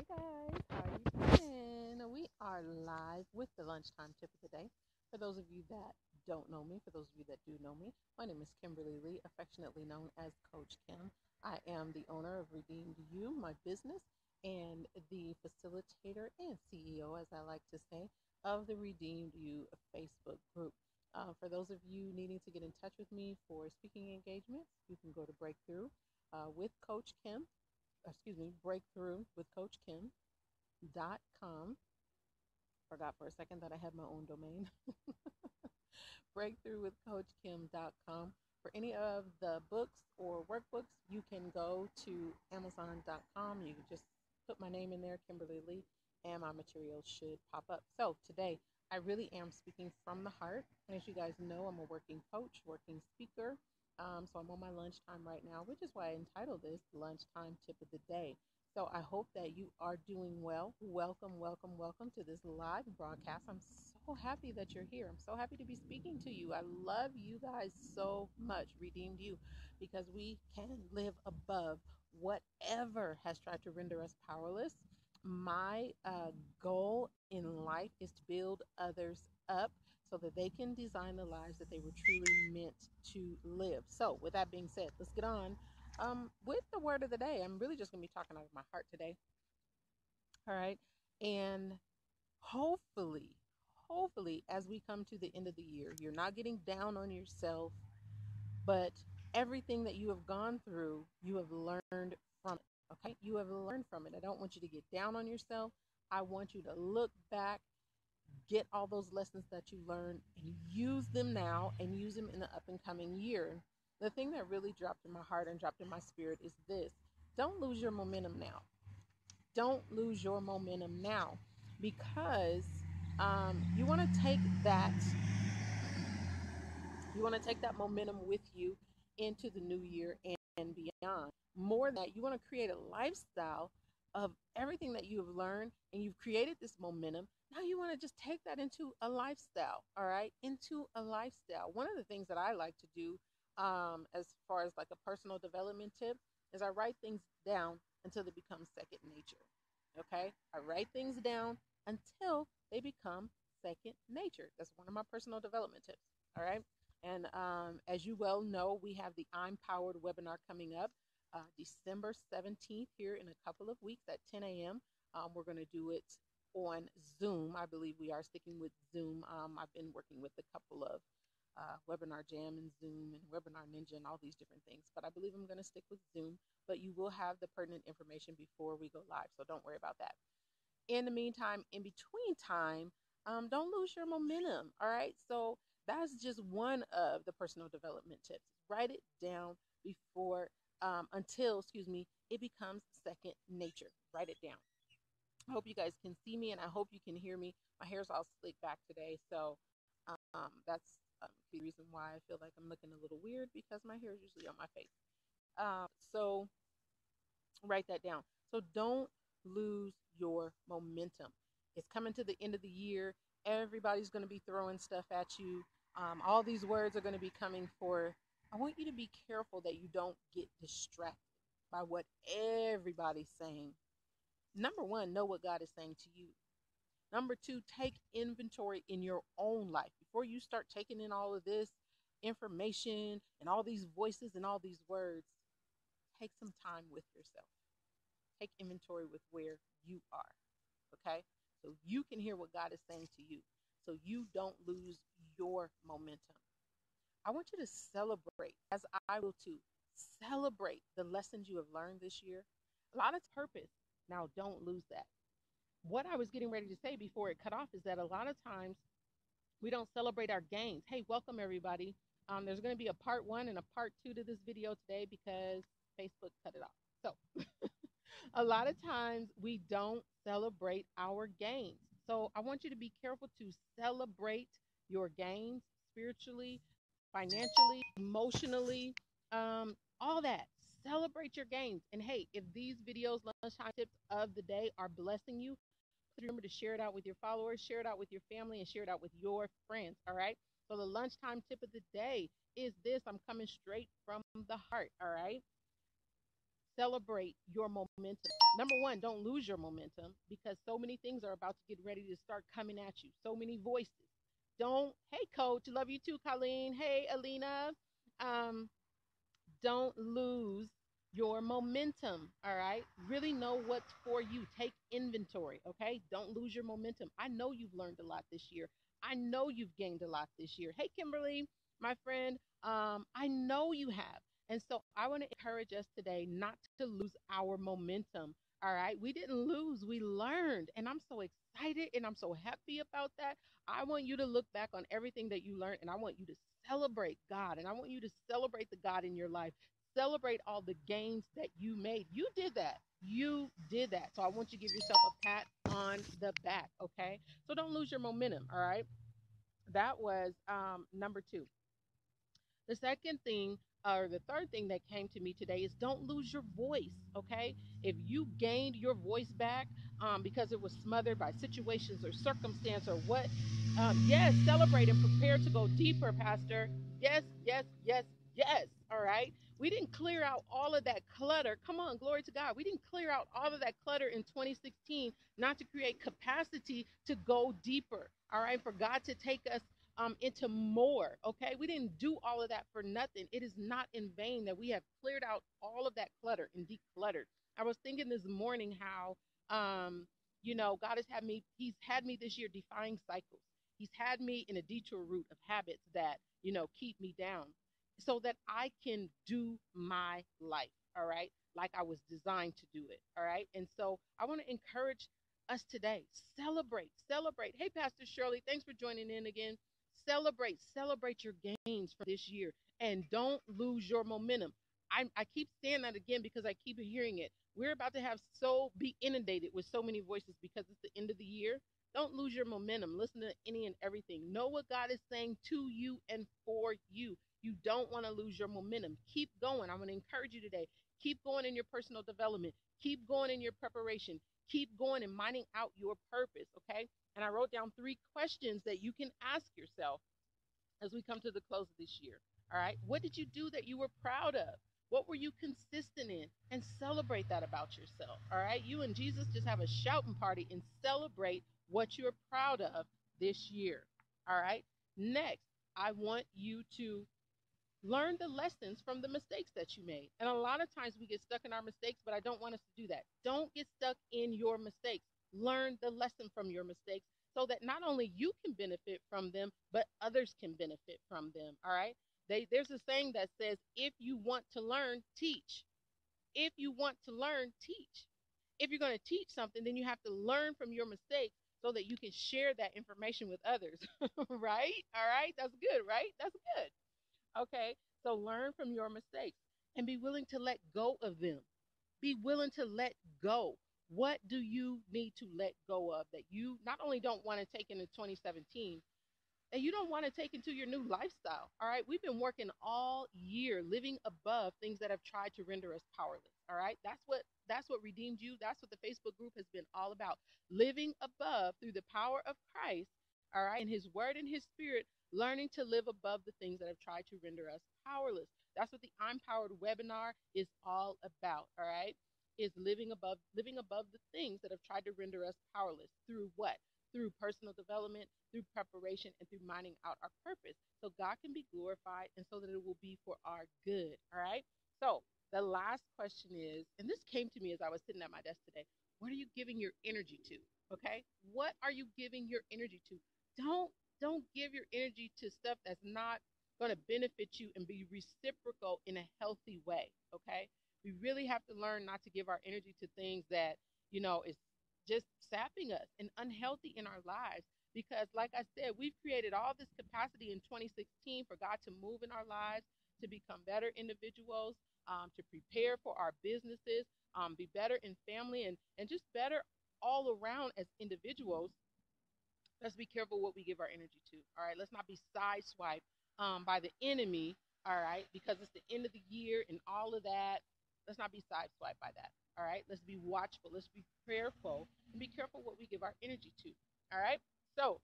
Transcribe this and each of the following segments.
guys, how are you doing? We are live with the lunchtime tip of the day. For those of you that don't know me, for those of you that do know me, my name is Kimberly Lee, affectionately known as Coach Kim. I am the owner of Redeemed You, my business, and the facilitator and CEO, as I like to say, of the Redeemed You Facebook group. For those of you needing to get in touch with me for speaking engagements, you can go to Breakthrough with Coach Kim, Breakthrough with Coach Kim.com. Forgot for a second that I had my own domain. Breakthrough with Coach Kim.com. For any of the books or workbooks, you can go to Amazon.com. You can just put my name in there, Kimberly Lee, and my materials should pop up. So today, I really am speaking from the heart. As you guys know, I'm a working coach, working speaker. So I'm on my lunchtime right now, which is why I entitled this Lunchtime Tip of the Day. So I hope that you are doing well. Welcome, welcome, welcome to this live broadcast. I'm so happy that you're here. I'm so happy to be speaking to you. I love you guys so much, Redeemed You, because we can live above whatever has tried to render us powerless. My goal in life is to build others up so that they can design the lives that they were truly meant to live. So, with that being said, let's get on with the word of the day. I'm really just going to be talking out of my heart today. All right. And hopefully, as we come to the end of the year, you're not getting down on yourself, but everything that you have gone through, you have learned from it. Okay. You have learned from it. I don't want you to get down on yourself. I want you to look back, get all those lessons that you learned and use them now and use them in the up and coming year. The thing that really dropped in my heart and dropped in my spirit is this: don't lose your momentum now. Don't lose your momentum now, because you want to take that momentum with you into the new year and beyond. More than that, you want to create a lifestyle of everything that you have learned, and you've created this momentum. Now you want to just take that into a lifestyle, all right? Into a lifestyle. One of the things that I like to do, as far as like a personal development tip, is I write things down until they become second nature. Okay? I write things down until they become second nature. That's one of my personal development tips. All right? And as you well know, we have the I'm Powered webinar coming up December 17th, here in a couple of weeks at 10 a.m. We're going to do it on Zoom. I believe we are sticking with Zoom. I've been working with a couple of Webinar Jam and Zoom and Webinar Ninja and all these different things, but I believe I'm going to stick with Zoom. But you will have the pertinent information before we go live, so don't worry about that. In the meantime, in between time, don't lose your momentum. All right. So that's just one of the personal development tips. Write it down before, until, it becomes second nature. Write it down. I hope you guys can see me and I hope you can hear me. My hair's all slicked back today. So that's the reason why I feel like I'm looking a little weird, because my hair is usually on my face. So write that down. So don't lose your momentum. It's coming to the end of the year. Everybody's going to be throwing stuff at you. All these words are going to be coming for. I want you to be careful that you don't get distracted by what everybody's saying. Number one, know what God is saying to you. Number two, take inventory in your own life. Before you start taking in all of this information and all these voices and all these words, take some time with yourself. Take inventory with where you are, okay? So you can hear what God is saying to you, so you don't lose your momentum. I want you to celebrate, as I will too, celebrate the lessons you have learned this year. A lot of purpose. Now, don't lose that. What I was getting ready to say before it cut off is that a lot of times we don't celebrate our gains. Hey, welcome everybody. There's going to be a part one and a part two to this video today because Facebook cut it off. So a lot of times we don't celebrate our gains. So I want you to be careful to celebrate your gains spiritually, financially, emotionally, all that. Celebrate your gains. And hey, if these videos, lunchtime tips of the day, are blessing you, please remember to share it out with your followers, share it out with your family, and share it out with your friends. All right. So the lunchtime tip of the day is this. I'm coming straight from the heart. All right. celebrate your momentum. Number one, don't lose your momentum because so many things are about to get ready to start coming at you. So many voices. Don't, hey, coach, love you too, Colleen. Hey, Alina. Um, don't lose your momentum. All right. Really know what's for you. Take inventory. Okay. Don't lose your momentum. I know you've learned a lot this year. I know you've gained a lot this year. Hey, Kimberly, my friend. I know you have. And so I want to encourage us today not to lose our momentum. All right. We didn't lose, we learned. And I'm so excited and I'm so happy about that. I want you to look back on everything that you learned and I want you to celebrate God and I want you to celebrate the God in your life. Celebrate all the gains that you made. You did that. You did that. So I want you to give yourself a pat on the back, okay? So don't lose your momentum, all right? That was number two. The second thing, or the third thing that came to me today is don't lose your voice, okay? If you gained your voice back because it was smothered by situations or circumstance or what, yes, celebrate and prepare to go deeper, Pastor. Yes, yes, yes, yes, all right? We didn't clear out all of that clutter. Come on, glory to God. We didn't clear out all of that clutter in 2016 not to create capacity to go deeper, all right? For God to take us into more. Okay, we didn't do all of that for nothing. It is not in vain that we have cleared out all of that clutter and decluttered. I was thinking this morning how, God has had me. He's had me this year defying cycles. He's had me in a detour route of habits that keep me down, so that I can do my life. All right, like I was designed to do it. All right, and so I want to encourage us today. Celebrate, celebrate. Hey, Pastor Shirley, thanks for joining in again. Celebrate your gains for this year and don't lose your momentum. I keep saying that again because I keep hearing it. We're about to have be inundated with so many voices because it's the end of the year. Don't lose your momentum. Listen to any and everything. Know what God is saying to you and for you. You don't want to lose your momentum. Keep going. I'm going to encourage you today. Keep going in your personal development. Keep going in your preparation. Keep going and mining out your purpose, okay? And I wrote down 3 questions that you can ask yourself as we come to the close of this year. All right. What did you do that you were proud of? What were you consistent in? And celebrate that about yourself. All right. You and Jesus just have a shouting party and celebrate what you're proud of this year. All right. Next, I want you to learn the lessons from the mistakes that you made. And a lot of times we get stuck in our mistakes, but I don't want us to do that. Don't get stuck in your mistakes. Learn the lesson from your mistakes so that not only you can benefit from them, but others can benefit from them. All right. There's a saying that says, if you want to learn, teach. If you want to learn, teach. If you're going to teach something, then you have to learn from your mistakes so that you can share that information with others. Right? All right. That's good, right? That's good. Okay, so learn from your mistakes and be willing to let go of them. Be willing to let go. What do you need to let go of that you not only don't want to take into 2017, that you don't want to take into your new lifestyle? All right, we've been working all year living above things that have tried to render us powerless. All right, that's what redeemed you. That's what the Facebook group has been all about. Living above through the power of Christ, all right, and his word and his spirit, learning to live above the things that have tried to render us powerless. That's what the I'm Powered webinar is all about, all right? Is living above the things that have tried to render us powerless through what? Through personal development, through preparation, and through mining out our purpose. So God can be glorified and so that it will be for our good. All right. So the last question is, and this came to me as I was sitting at my desk today, what are you giving your energy to? Okay. What are you giving your energy to? Don't give your energy to stuff that's not going to benefit you and be reciprocal in a healthy way. Okay. We really have to learn not to give our energy to things that, is just sapping us and unhealthy in our lives. Because, like I said, we've created all this capacity in 2016 for God to move in our lives, to become better individuals, to prepare for our businesses, be better in family, and just better all around as individuals. Let's be careful what we give our energy to. All right. Let's not be sideswiped by the enemy. All right. Because it's the end of the year and all of that. Let's not be sideswiped by that. All right. Let's be watchful. Let's be prayerful and be careful what we give our energy to. All right. So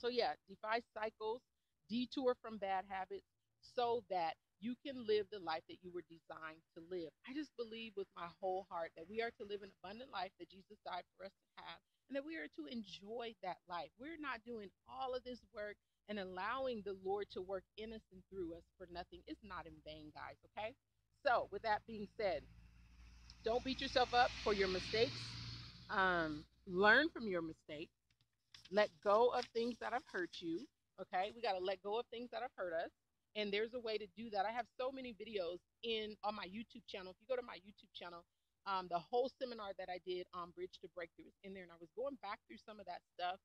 yeah, defy cycles, detour from bad habits so that you can live the life that you were designed to live. I just believe with my whole heart that we are to live an abundant life that Jesus died for us to have, and that we are to enjoy that life. We're not doing all of this work and allowing the Lord to work in us and through us for nothing. It's not in vain, guys, okay? So, with that being said, don't beat yourself up for your mistakes. Learn from your mistakes. Let go of things that have hurt you. Okay, we got to let go of things that have hurt us, and there's a way to do that. I have so many videos in on my YouTube channel. If you go to my YouTube channel, the whole seminar that I did on Bridge to Breakthrough is in there, and I was going back through some of that stuff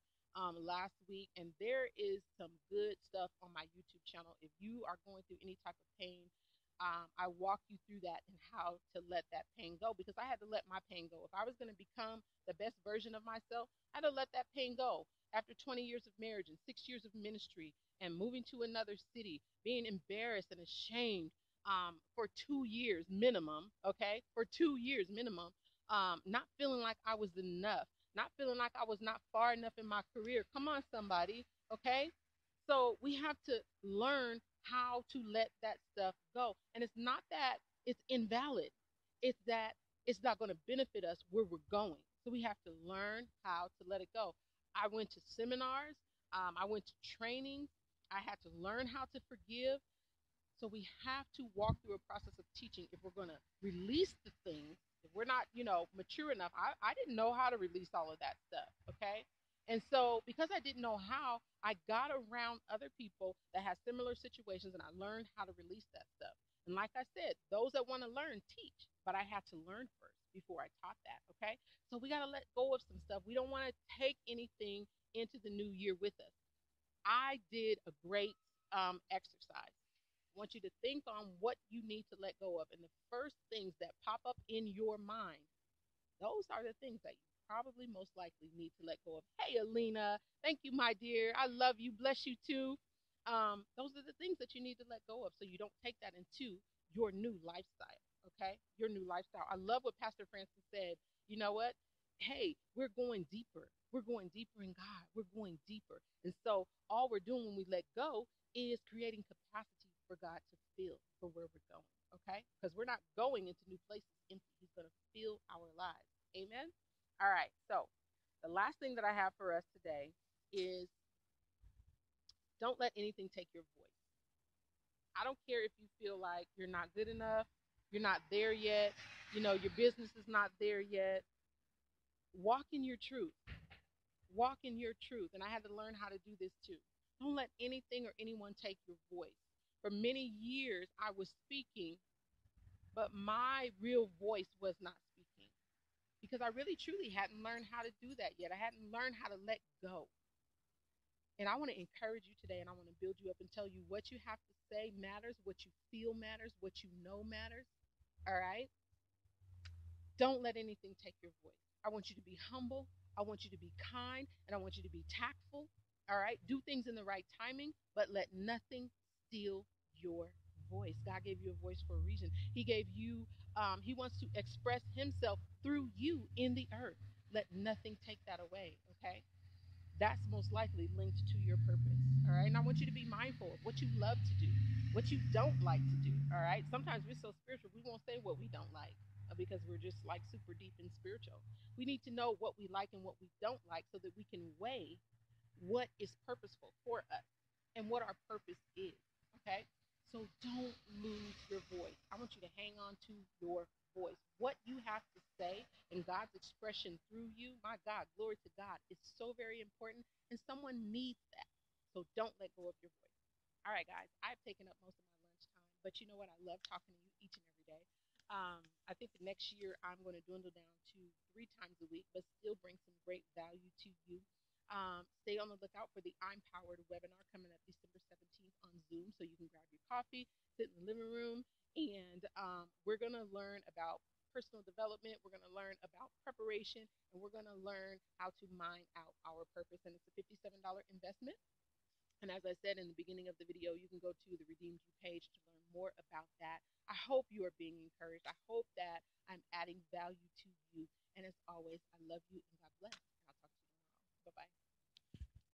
last week, and there is some good stuff on my YouTube channel. If you are going through any type of pain, I walk you through that and how to let that pain go, because I had to let my pain go. If I was going to become the best version of myself, I had to let that pain go. After 20 years of marriage and 6 years of ministry and moving to another city, being embarrassed and ashamed for 2 years minimum, okay, for 2 years minimum, not feeling like I was enough, not feeling like I was not far enough in my career. Come on, somebody, okay? So we have to learn how to let that stuff go. And it's not that it's invalid, it's that it's not going to benefit us where we're going. So we have to learn how to let it go. I went to seminars, I went to trainings, I had to learn how to forgive. So we have to walk through a process of teaching if we're going to release the things. If we're not, mature enough, I didn't know how to release all of that stuff, okay? And so because I didn't know how, I got around other people that had similar situations, and I learned how to release that stuff. And like I said, those that want to learn teach, but I had to learn first before I taught that, okay? So we got to let go of some stuff. We don't want to take anything into the new year with us. I did a great exercise. I want you to think on what you need to let go of. And the first things that pop up in your mind, those are the things that you probably most likely need to let go of. Hey, Alina, thank you, my dear. I love you. Bless you too. Those are the things that you need to let go of so you don't take that into your new lifestyle, okay? Your new lifestyle. I love what Pastor Francis said. You know what? Hey, we're going deeper. We're going deeper in God. We're going deeper. And so all we're doing when we let go is creating capacity for God to fill for where we're going, okay? Because we're not going into new places empty. He's going to fill our lives. Amen? All right. So the last thing that I have for us today is don't let anything take your voice. I don't care if you feel like you're not good enough, you're not there yet, your business is not there yet. Walk in your truth. Walk in your truth. And I had to learn how to do this too. Don't let anything or anyone take your voice. For many years, I was speaking, but my real voice was not speaking because I really truly hadn't learned how to do that yet. I hadn't learned how to let go. And I want to encourage you today, and I want to build you up and tell you what you have to say matters, what you feel matters, what you know matters. All right? Don't let anything take your voice. I want you to be humble. I want you to be kind, and I want you to be tactful. All right? Do things in the right timing, but let nothing steal your voice. God gave you a voice for a reason. He gave you, he wants to express himself through you in the earth. Let nothing take that away, okay? That's most likely linked to your purpose. All right. And I want you to be mindful of what you love to do, what you don't like to do. All right. Sometimes we're so spiritual, we won't say what we don't like because we're just like super deep and spiritual. We need to know what we like and what we don't like so that we can weigh what is purposeful for us and what our purpose is. Okay. So don't lose your voice. I want you to hang on to your voice. What you have to say and God's expression through you, my God, glory to God, is so very important, and someone needs that. So don't let go of your voice. All right, guys, I've taken up most of my lunch time, but you know what? I love talking to you each and every day. I think the next year I'm going to dwindle down to 3 times a week, but still bring some great value to you. Stay on the lookout for the I'm Powered webinar coming up December 17th on Zoom, so you can grab your coffee, sit in the living room, and we're going to learn about personal development. We're going to learn about preparation, and we're going to learn how to mine out our purpose. And it's a $57 investment. And as I said in the beginning of the video, you can go to the Redeemed You page to learn more about that. I hope you are being encouraged. I hope that I'm adding value to you. And as always, I love you and God bless. And I'll talk to you tomorrow. Bye-bye.